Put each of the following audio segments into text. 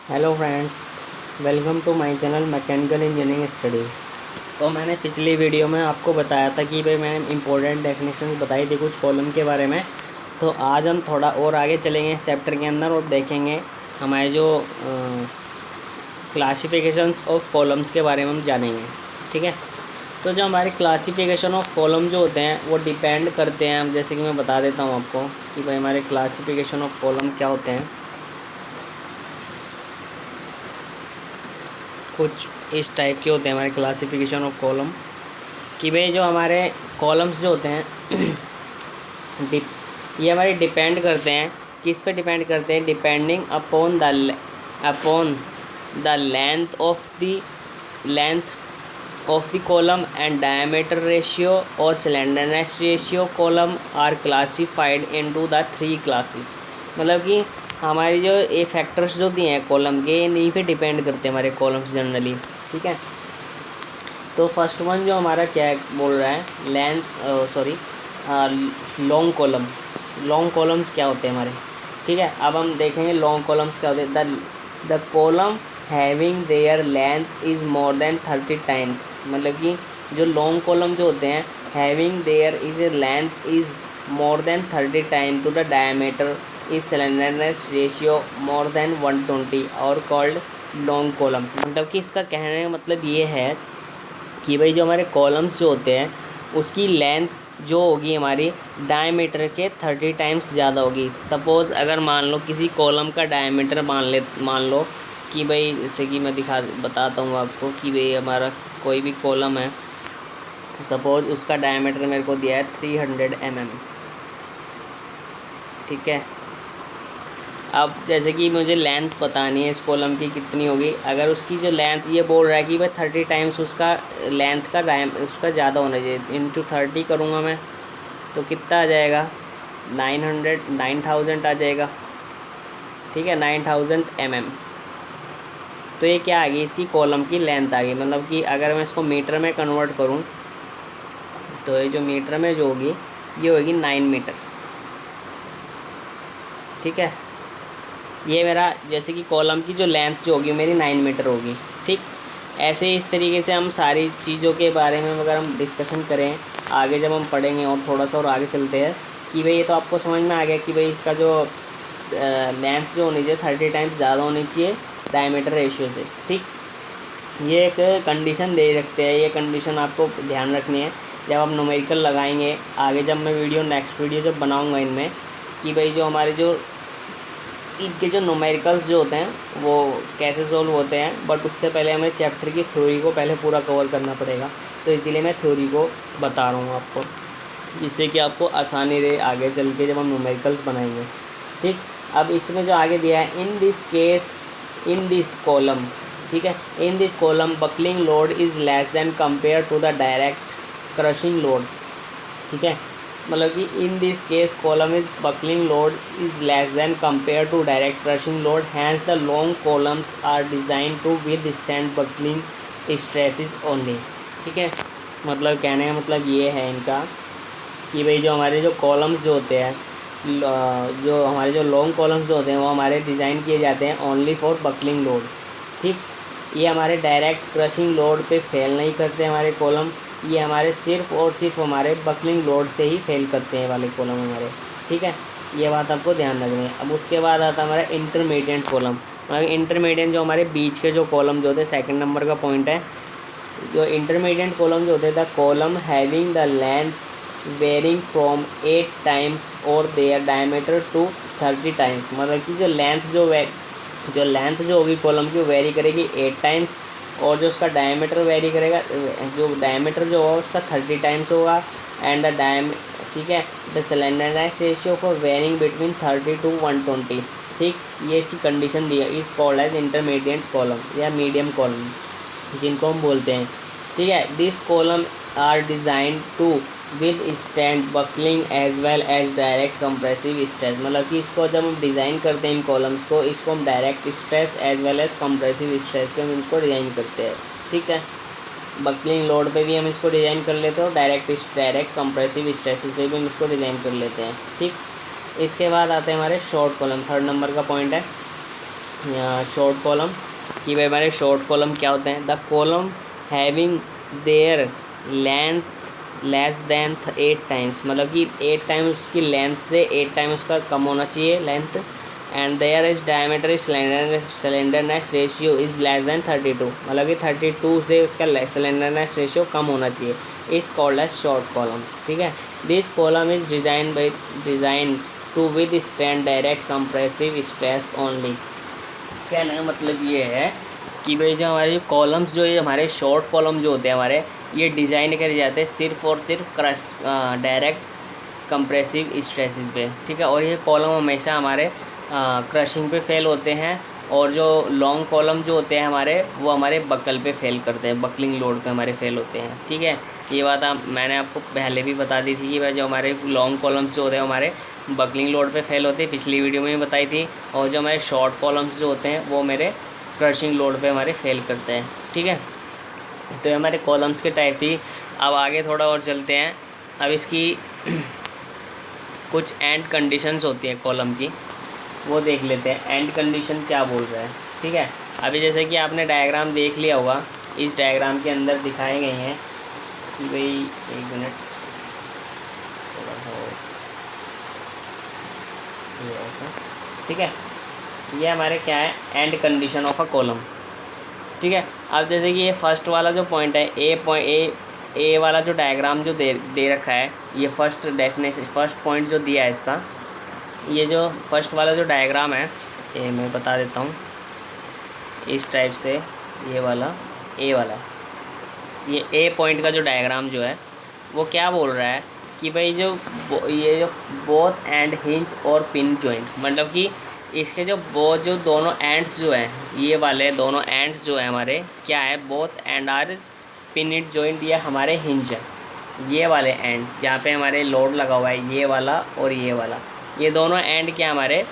Hello friends, welcome to my channel mechanical engineering studies. तो मैंने पिछली वीडियो में आपको बताया था कि भाई मैंने इंपॉर्टेंट डेफिनेशन बताई थी कुछ कॉलम के बारे में। तो आज हम थोड़ा और आगे चलेंगे चैप्टर के अंदर और देखेंगे हमारे जो क्लासिफिकेशंस ऑफ कॉलम्स के बारे में हम जानेंगे। ठीक है। तो जो हमारे क्लासिफिकेशन ऑफ कॉलम जो होते हैं वो डिपेंड करते हैं, जैसे कि मैं बता देता हूँ आपको कि भाई हमारे क्लासिफिकेशन ऑफ कॉलम क्या होते हैं। कुछ इस टाइप के होते हैं हमारे क्लासिफिकेशन ऑफ कॉलम कि भाई जो हमारे कॉलम्स जो होते हैं ये हमारे डिपेंड करते हैं, किस पे डिपेंड करते हैं, depending upon the length of the column and diameter ratio और slenderness ratio. Column are classified into the 3 classes. मतलब कि हमारी जो ये फैक्टर्स जो दिए हैं कॉलम के, इन्हीं पे डिपेंड करते हैं हमारे कॉलम्स जनरली। ठीक है। तो फर्स्ट वन जो हमारा क्या है बोल रहा है, लॉन्ग कॉलम। लॉन्ग कॉलम्स क्या होते हैं हमारे। ठीक है। अब हम देखेंगे लॉन्ग कॉलम्स क्या होते हैं। The column having their length is more than 30 times. मतलब कि जो लॉन्ग कॉलम जो होते हैं, having their is a length is more than 30 time to the diameter is slenderness ratio more than 120 और कॉल्ड लॉन्ग कॉलम। मतलब कि इसका कहने का मतलब ये है कि भाई जो हमारे कॉलम्स जो होते हैं उसकी लेंथ जो होगी हमारी डायमीटर के 30 टाइम्स ज़्यादा होगी। सपोज़ अगर मान लो किसी कॉलम का डायमीटर मान लो कि भाई, जैसे कि मैं बताता हूँ आपको कि भाई हमारा कोई भी कॉलम है, सपोज़ उसका डायमीटर मेरे को दिया है 300 mm। ठीक है। अब जैसे कि मुझे लेंथ बतानी है इस कॉलम की कितनी होगी। अगर उसकी जो लेंथ ये बोल रहा है कि भाई 30 टाइम्स उसका लेंथ का उसका ज़्यादा होना चाहिए, इंटू 30 करूँगा मैं तो कितना आ जाएगा, 9000 आ जाएगा। ठीक है, 9000 mm। तो ये क्या आ गई, इसकी कॉलम की लेंथ आ गई। मतलब कि अगर मैं इसको मीटर में कन्वर्ट करूँ तो ये जो मीटर में जो होगी ये होगी 9 मीटर। ठीक है। ये मेरा जैसे कि कॉलम की जो लेंथ जो होगी मेरी 9 मीटर होगी। ठीक। ऐसे ही इस तरीके से हम सारी चीज़ों के बारे में अगर हम डिस्कशन करें आगे जब हम पढ़ेंगे और थोड़ा सा और आगे चलते हैं कि भाई ये तो आपको समझ में आ गया कि भाई इसका जो लेंथ जो होनी चाहिए 30 टाइम्स ज़्यादा होनी चाहिए डायमीटर रेशियो से। ठीक। ये एक कंडीशन दे रखते हैं, ये कंडीशन आपको ध्यान रखनी है जब आप न्यूमेरिकल लगाएंगे आगे, जब मैं नेक्स्ट वीडियो जब बनाऊँगा इनमें कि भाई जो हमारे जो इनके जो न्यूमेरिकल्स जो होते हैं वो कैसे सोल्व होते हैं। बट उससे पहले हमें चैप्टर की थ्योरी को पहले पूरा कवर करना पड़ेगा, तो इसीलिए मैं थ्योरी को बता रहा हूँ आपको, जिससे कि आपको आसानी रहे आगे चल के जब हम न्यूमेरिकल्स बनाएंगे। ठीक। अब इसमें जो आगे दिया है, इन दिस कॉलम। ठीक है। In this column buckling load is less than compare to the direct crushing load. ठीक है। मतलब कि in this case column is buckling load is less than compare to direct crushing load, hence the long columns are design to withstand buckling stresses only. ठीक है। मतलब कहने का मतलब ये है इनका कि भाई जो हमारे जो कॉलम्स जो होते हैं, जो हमारे जो लॉन्ग कॉलम्स जो होते हैं वो हमारे डिज़ाइन किए जाते हैं ओनली फॉर बकलिंग लोड। ठीक। ये हमारे डायरेक्ट क्रशिंग लोड पे फेल नहीं करते हमारे कॉलम, ये हमारे सिर्फ और सिर्फ हमारे बकलिंग लोड से ही फेल करते हैं वाले कॉलम हमारे। ठीक है। ये बात आपको ध्यान रखनी है। अब उसके बाद आता है हमारा इंटरमीडिएट कॉलम। मतलब इंटरमीडिएट जो हमारे बीच के जो कॉलम जो होते हैं, सेकंड नंबर का पॉइंट है। जो इंटरमीडिएट कॉलम जो होते हैं, the column having the length varying from 8 times और देयर डायमीटर टू 30 टाइम्स। मतलब कि जो लेंथ जो होगी कॉलम की वेरी करेगी 8 टाइम्स, और जो उसका डायमीटर वेरी करेगा, जो डायमीटर जो होगा उसका 30 टाइम्स होगा। एंड द ठीक है, the slenderness ratio for varying between 30 to 120। ठीक। ये इसकी कंडीशन दी है, is called as intermediate column या मीडियम कॉलम जिनको हम बोलते हैं। ठीक है। This column are design to withstand buckling as well as direct compressive stress. मतलब कि इसको जब हम डिज़ाइन करते हैं इन कॉलम्स को, इसको हम direct stress as well as compressive stress पे हम इसको डिज़ाइन करते हैं। ठीक है। बकलिंग लोड पे भी हम इसको डिज़ाइन कर लेते हैं और डायरेक्ट कंप्रेसिव स्ट्रेसेस पे भी हम इसको डिज़ाइन कर लेते हैं। ठीक। इसके बाद आते हैं हमारे शॉर्ट कॉलम, थर्ड नंबर का पॉइंट है। शॉर्ट कॉलम कि भाई हमारे शॉर्ट कॉलम क्या होते हैं, the column having their length less than 8 times, मतलब कि 8 टाइम उसकी लेंथ से 8 टाइम उसका कम होना चाहिए length, and their is diameter slenderness ratio is less than 32, मतलब कि 32 से उसका सिलेंडरनेस रेशियो कम होना चाहिए, इस कॉल्ड एज शॉर्ट कॉलम्स। ठीक है, this column is design to withstand direct compressive stress only. कहने का मतलब ये है कि भाई जो हमारे कॉलम्स जो ये हमारे शॉर्ट कॉलम जो होते हैं हमारे, ये डिज़ाइन करे जाते हैं सिर्फ और सिर्फ डायरेक्ट कंप्रेसिव स्ट्रेसेस पे। ठीक है, और ये कॉलम हमेशा हमारे क्रशिंग पे फेल होते हैं, और जो लॉन्ग कॉलम जो होते हैं हमारे वो हमारे बकल पे फेल करते हैं, बकलिंग लोड पे हमारे फेल होते हैं। ठीक है, ये बात मैंने आपको पहले भी बता दी थी कि भाई जो हमारे लॉन्ग कॉलम्स जो होते हैं हमारे बकलिंग लोड पे फेल होते हैं, पिछली वीडियो में भी बताई थी, और जो हमारे शॉर्ट कॉलम्स जो होते हैं वो मेरे क्रशिंग लोड पे हमारे फेल करते हैं। ठीक है, तो ये हमारे कॉलम्स के टाइप थी। अब आगे थोड़ा और चलते हैं। अब इसकी कुछ एंड कंडीशंस होती है कॉलम की, वो देख लेते हैं एंड कंडीशन क्या बोल रहा है। ठीक है, अभी जैसे कि आपने डायग्राम देख लिया होगा, इस डायग्राम के अंदर दिखाए गए हैं कि भाई एक मिनट थोड़ा सा ये ऐसा। ठीक है, ये हमारे क्या है and condition of a column. ठीक है, अब जैसे कि ये फर्स्ट वाला जो पॉइंट है ए वाला जो डायग्राम जो दे रखा है, ये फर्स्ट डेफिनेशन फर्स्ट पॉइंट जो दिया है इसका, ये जो फर्स्ट वाला जो डायग्राम है ये मैं बता देता हूँ इस टाइप से। ये वाला ए वाला, ये ए पॉइंट का जो डायग्राम जो है वो क्या बोल रहा है कि भाई जो ये जो बोथ एंड हिंज और पिन जॉइंट, मतलब कि इसके जो दोनों एंड्स जो हैं, ये वाले दोनों एंड्स जो है हमारे क्या है, both end are pin joint, ये हमारे हिंज है। ये वाले एंड जहाँ पे हमारे लोड लगा हुआ है, ये वाला और ये वाला, ये दोनों एंड क्या हमारे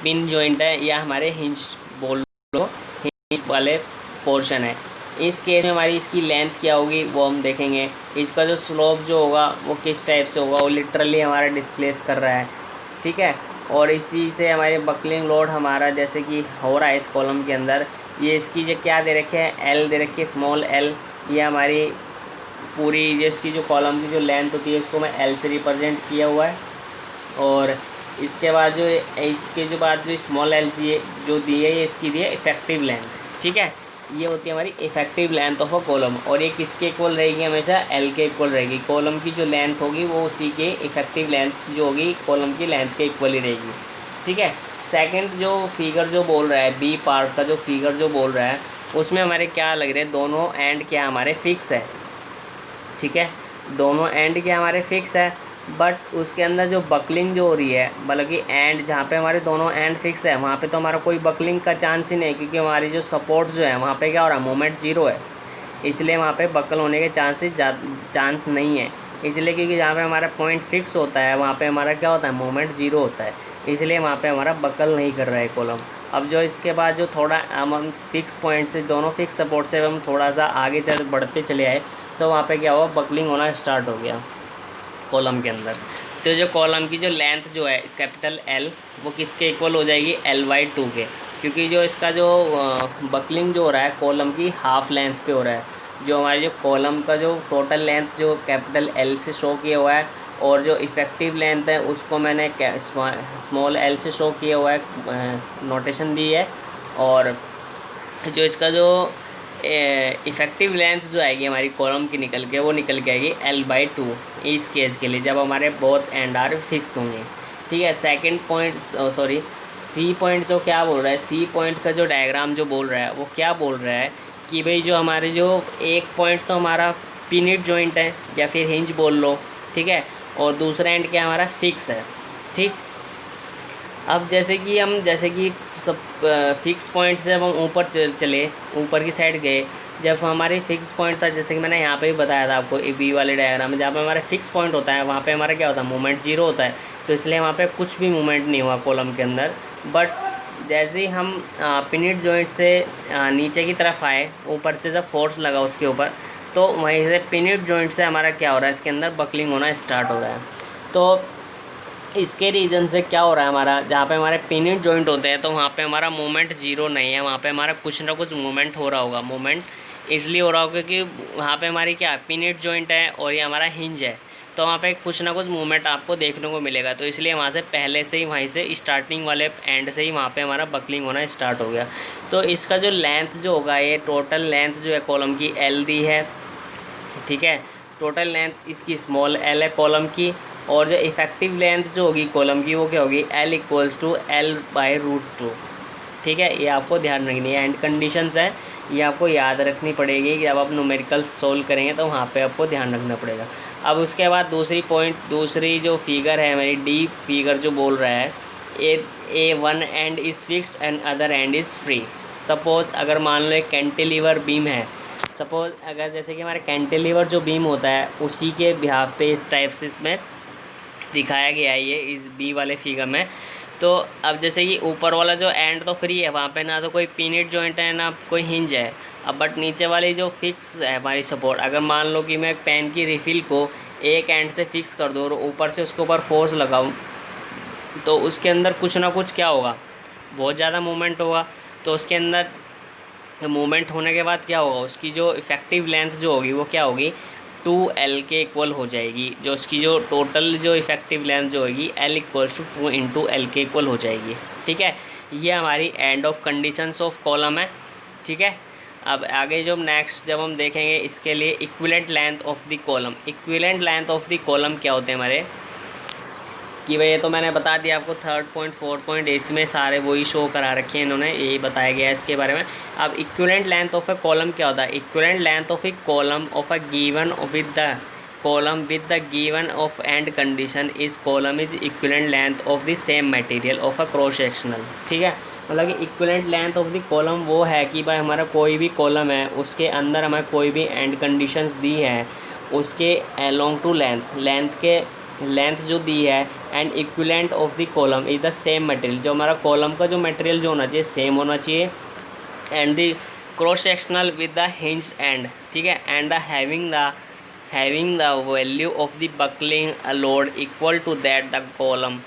पिन जॉइंट है या हमारे हिंज बोल लो, हिंज वाले पोर्शन है। इस केस में हमारी इसकी लेंथ क्या होगी वो हम देखेंगे। इसका जो स्लोप जो होगा वो किस टाइप से होगा, वो लिटरली हमारा डिस्प्लेस कर रहा है। ठीक है, और इसी से हमारे बकलिंग लोड हमारा जैसे कि हो रहा है इस कॉलम के अंदर, ये इसकी जो क्या दे रखे है, एल दे रखी है, स्मॉल एल। ये हमारी पूरी जो इसकी जो कॉलम की जो लेंथ होती है उसको मैं एल से रिप्रेजेंट किया हुआ है, और इसके बाद जो स्मॉल एल जी जो दी है ये इसकी दी है इफेक्टिव लेंथ। ठीक है, ये होती है हमारी effective length of a column, और ये किसके इक्वल रहेगी, हमेशा एल के इक्वल रहेगी। कॉलम की जो लेंथ होगी वो उसी के इफेक्टिव लेंथ जो होगी कॉलम की लेंथ के इक्वल ही रहेगी। ठीक है, सेकंड जो फिगर जो बोल रहा है, बी पार्ट का जो फिगर जो बोल रहा है, उसमें हमारे क्या लग रहे हैं, दोनों एंड क्या हमारे फिक्स है। ठीक है, दोनों एंड क्या हमारे फिक्स है, बट उसके अंदर जो बकलिंग जो हो रही है, मतलब कि एंड जहाँ पे हमारे दोनों एंड फिक्स है वहाँ पे तो हमारा कोई बकलिंग का चांस ही नहीं, क्योंकि हमारी जो सपोर्ट जो है वहाँ पे क्या हो रहा है, मोमेंट जीरो है, इसलिए वहाँ पे बकल होने के चांस नहीं है। इसलिए क्योंकि जहाँ पे हमारा पॉइंट फिक्स होता है वहाँ पे हमारा क्या होता है, मोमेंट जीरो होता है, इसलिए वहाँ पे हमारा बकल नहीं कर रहा है कॉलम। अब जो इसके बाद जो थोड़ा हम फिक्स पॉइंट से, दोनों फिक्स सपोर्ट से हम थोड़ा सा आगे बढ़ते चले आए, तो वहाँ पे क्या हुआ, बकलिंग होना स्टार्ट हो गया कॉलम के अंदर। तो जो कॉलम की जो लेंथ जो है कैपिटल एल, वो किसके इक्वल हो जाएगी, L/2 के, क्योंकि जो इसका जो बकलिंग जो हो रहा है कॉलम की हाफ लेंथ पे हो रहा है। जो हमारी जो कॉलम का जो टोटल लेंथ जो कैपिटल एल से शो किया हुआ है, और जो इफ़ेक्टिव लेंथ है उसको मैंने स्मॉल एल से शो किया हुआ है, नोटेशन दी है। और जो इसका जो इफ़ेक्टिव लेंथ जो आएगी हमारी कॉलम की निकल के, वो निकल के आएगी L/2 इस केस के लिए, जब हमारे बोथ एंड आर फिक्स होंगे। ठीक है, सेकंड पॉइंट सी पॉइंट जो क्या बोल रहा है, सी पॉइंट का जो डायग्राम जो बोल रहा है वो क्या बोल रहा है कि भाई जो हमारे जो एक पॉइंट तो हमारा पिनिट जॉइंट है या फिर हिंज बोल लो। ठीक है, और दूसरा एंड क्या हमारा फिक्स है। ठीक, अब जैसे कि सब फिक्स पॉइंट से अब हम ऊपर चले, ऊपर की साइड गए, जब हमारे फिक्स पॉइंट था, जैसे कि मैंने यहाँ पे भी बताया था आपको बी वाले डायग्राम में, जहाँ पे हमारा फिक्स पॉइंट होता है वहाँ पे हमारा क्या होता है, मूवमेंट जीरो होता है, तो इसलिए वहाँ पे कुछ भी मूवमेंट नहीं हुआ कॉलम के अंदर। बट जैसे ही हम पिनिट जॉइंट से नीचे की तरफ आए, ऊपर से जब फोर्स लगा उसके ऊपर, तो वहीं से पिनिट जॉइंट से हमारा क्या हो रहा है, इसके अंदर बकलिंग होना स्टार्ट हो रहा है। तो इसके रीज़न से क्या हो रहा है हमारा, जहाँ पे हमारे पिनिट जॉइंट होते हैं तो वहाँ पे हमारा मूवमेंट जीरो नहीं है, वहाँ पे हमारा कुछ ना कुछ मूवमेंट हो रहा होगा। मूवमेंट इसलिए हो रहा होगा क्योंकि वहाँ पे हमारी क्या पिनिट जॉइंट है और ये हमारा हिंज है, तो वहाँ पे कुछ ना कुछ मूवमेंट आपको देखने को मिलेगा। तो इसलिए वहाँ से पहले से ही वहीं से स्टार्टिंग वाले एंड से ही वहाँ पे हमारा बकलिंग होना स्टार्ट हो गया। तो इसका जो लेंथ जो होगा, ये टोटल लेंथ जो है कॉलम की एल दी है, ठीक है। टोटल लेंथ इसकी स्मॉल एल है कॉलम की, और जो इफेक्टिव लेंथ जो होगी कॉलम की वो क्या होगी, L equals to L by root two, ठीक है। ये आपको ध्यान रखनी है, एंड कंडीशंस है ये आपको याद रखनी पड़ेगी कि जब आप न्यूमेरिकल सोल्व करेंगे तो वहाँ पे आपको ध्यान रखना पड़ेगा। अब उसके बाद दूसरी जो फिगर है मेरी डी फिगर जो बोल रहा है, a one end is fixed and other end is free. Suppose अगर मान लो एक कैंटिलीवर बीम है, सपोज अगर जैसे कि हमारे कैंटिलीवर जो बीम होता है उसी के बिहाफ पे इस टाइप से इसमें दिखाया गया है ये इस बी वाले फिगर में। तो अब जैसे कि ऊपर वाला जो एंड तो फ्री है, वहाँ पे ना तो कोई पिनिट जॉइंट है ना कोई हिंज है। अब बट नीचे वाली जो फिक्स है हमारी सपोर्ट, अगर मान लो कि मैं पेन की रिफ़िल को एक एंड से फिक्स कर दूँ और ऊपर से उसके ऊपर फोर्स लगाऊँ, तो उसके अंदर कुछ ना कुछ क्या होगा, बहुत ज़्यादा मूवमेंट होगा। तो उसके अंदर मूवमेंट होने के बाद क्या होगा, उसकी जो इफ़ेक्टिव लेंथ जो होगी वो क्या होगी, 2L के इक्वल हो जाएगी। जो उसकी जो टोटल जो इफ़ेक्टिव लेंथ जो होगी L equals to 2 into L के इक्वल हो जाएगी, ठीक है। ये हमारी end of conditions of column है, ठीक है। अब आगे जो नेक्स्ट जब हम देखेंगे इसके लिए equivalent length of the column. Equivalent length of the column क्या होते हैं हमारे, कि भाई ये तो मैंने बता दिया आपको, 3rd पॉइंट 4th पॉइंट इसमें सारे वही शो करा रखे हैं इन्होंने, यही बताया गया है इसके बारे में। अब equivalent length of A column क्या होता है, equivalent length of A column of a given with the column with the given of and condition is column is equivalent length of the same material of a cross sectional, ठीक है। मतलब कि equivalent length of the column वो है कि भाई हमारा कोई भी कॉलम है उसके अंदर हमें कोई भी एंड कंडीशंस दी है, उसके अलोंग टू लेंथ के लेंथ जो दी है and equivalent of the column is the same material, जो हमारा कॉलम का जो मटेरियल जो होना चाहिए सेम होना चाहिए, and the cross sectional with the hinge end, ठीक है, and the having the value of the buckling load equal to that the column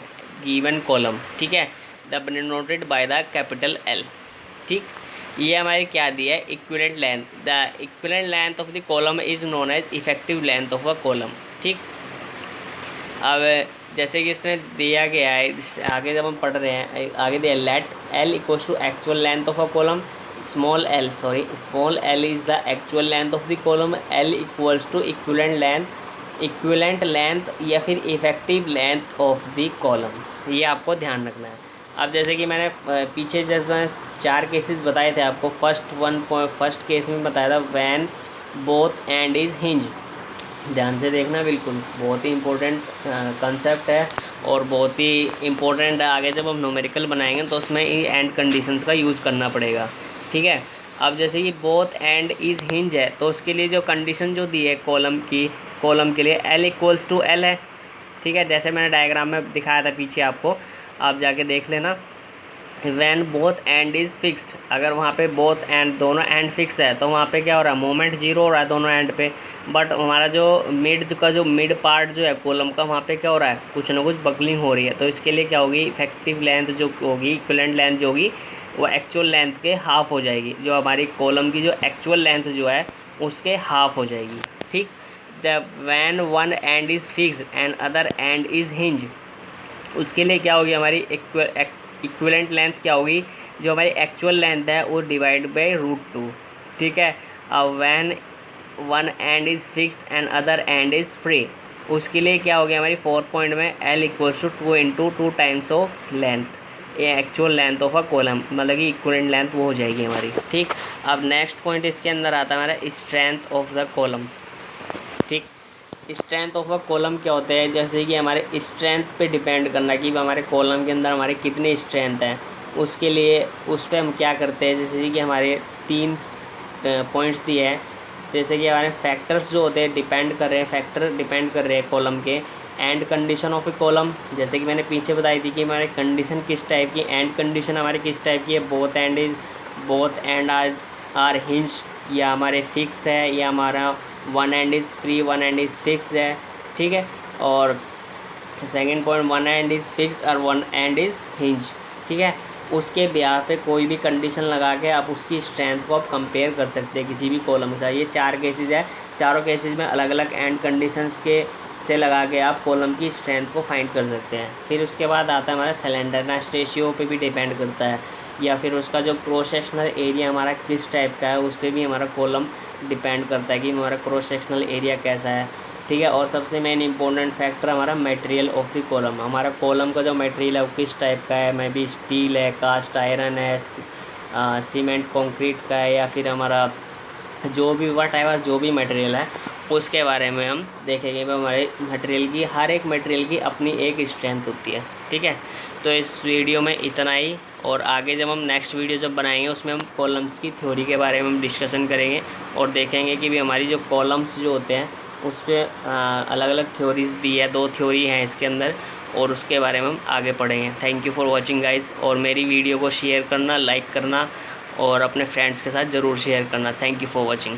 given column, ठीक है, the denoted by the capital L, ठीक। ये हमारी क्या दिया है, equivalent length. The equivalent length of the column is known as effective length of a column, ठीक। अब जैसे कि इसने दिया गया है, आगे जब हम पढ़ रहे हैं आगे दिया let L equals to actual length of a column, small L is the actual length of the column, L equals to equivalent length या फिर effective length of the column. ये आपको ध्यान रखना है। अब जैसे कि मैंने पीछे जब मैं 4 केसेस बताए थे आपको, फर्स्ट केस में बताया था when both and is hinge. ध्यान से देखना, बिल्कुल बहुत ही इम्पोर्टेंट कंसेप्ट है और बहुत ही इम्पोर्टेंट है। आगे जब हम न्यूमेरिकल बनाएंगे तो उसमें ये एंड कंडीशंस का यूज़ करना पड़ेगा, ठीक है। अब जैसे कि बोथ एंड इज़ हिंज है तो उसके लिए जो कंडीशन जो दी है कॉलम के लिए एल इक्वल्स टू एल है, ठीक है। जैसे मैंने डायग्राम में दिखाया था पीछे आपको, आप जाके देख लेना। Van both and is fixed, अगर वहाँ पे बोथ एंड दोनों एंड फिक्स है तो वहाँ पे क्या हो रहा है, मोमेंट जीरो हो रहा है दोनों एंड पे। बट हमारा जो मिड पार्ट जो है कॉलम का, वहाँ पे क्या हो रहा है, कुछ ना कुछ बकलिंग हो रही है। तो इसके लिए क्या होगी, इफेक्टिव लेंथ जो होगी, इक्विवेलेंट लेंथ जो होगी वो एक्चुअल लेंथ के हाफ हो जाएगी। जो हमारी कॉलम की जो एक्चुअल लेंथ जो है उसके हाफ हो जाएगी, ठीक। The van one end is fix and other end is hinge, उसके लिए क्या होगी हमारी इक्विवेलेंट लेंथ क्या होगी, जो हमारी एक्चुअल लेंथ है वो डिवाइड बाई √2, ठीक है। अब when one end is fixed and other end is free, उसके लिए क्या हो गया हमारी 4th पॉइंट में L equals to 2 into 2 times of length, ये actual length of a column, मतलब कि इक्विवेलेंट लेंथ वो हो जाएगी हमारी, ठीक। अब नेक्स्ट पॉइंट इसके अंदर आता है हमारा स्ट्रेंथ ऑफ द कॉलम, ठीक। स्ट्रेंथ ऑफ अ कॉलम क्या होते हैं, जैसे कि हमारे स्ट्रेंथ पे डिपेंड करना कि हमारे कॉलम के अंदर हमारे कितनी स्ट्रेंथ है, उसके लिए उस पर हम क्या करते हैं। जैसे कि हमारे 3 पॉइंट्स दिए हैं, जैसे कि हमारे फैक्टर्स जो होते हैं फैक्टर डिपेंड कर रहे हैं कॉलम के, and condition of A column, जैसे कि मैंने पीछे बताई थी कि हमारे कंडीशन किस टाइप की, एंड कंडीशन हमारी किस टाइप की है, बोथ एंड आर हिंज, या हमारे फिक्स है, या हमारा one end is free, one end is fix है, ठीक है। और second point, one end is fixed और वन एंड इज़ हिंज, ठीक है। उसके ब्याह पे कोई भी कंडीशन लगा के आप उसकी स्ट्रेंथ को आप कंपेयर कर सकते हैं किसी भी कॉलम के साथ। ये 4 केसेस है, चारों केसेस में अलग अलग एंड कंडीशंस के से लगा के आप कॉलम की स्ट्रेंथ को फाइंड कर सकते हैं। फिर उसके बाद आता है हमारा स्लेंडरनेस रेशियो पे भी डिपेंड करता है, या फिर उसका जो क्रॉस सेक्शनल एरिया हमारा किस टाइप का है उस पर भी हमारा कॉलम डिपेंड करता है कि हमारा क्रॉस सेक्शनल एरिया कैसा है, ठीक है। और सबसे मेन इंपॉर्टेंट फैक्टर हमारा मटेरियल ऑफ द कॉलम, हमारा कॉलम का जो मटेरियल है वो किस टाइप का है, मे बी स्टील है, कास्ट आयरन है, सीमेंट कंक्रीट का है, या फिर हमारा जो भी वट एवर जो भी मटेरियल है उसके बारे में हम देखेंगे। हमारे मटेरियल की, हर एक मटेरियल की अपनी एक स्ट्रेंथ होती है, ठीक है। तो इस वीडियो में इतना ही, और आगे जब हम नेक्स्ट वीडियो जब बनाएंगे उसमें हम कॉलम्स की थ्योरी के बारे में हम डिस्कशन करेंगे और देखेंगे कि भी हमारी जो कॉलम्स जो होते हैं उस पर अलग अलग थ्योरीज दी है, 2 थ्योरी हैं इसके अंदर, और उसके बारे में हम आगे पढ़ेंगे। Thank you for watching guys, और मेरी वीडियो को शेयर करना, लाइक करना और अपने फ्रेंड्स के साथ ज़रूर शेयर करना। Thank you for watching.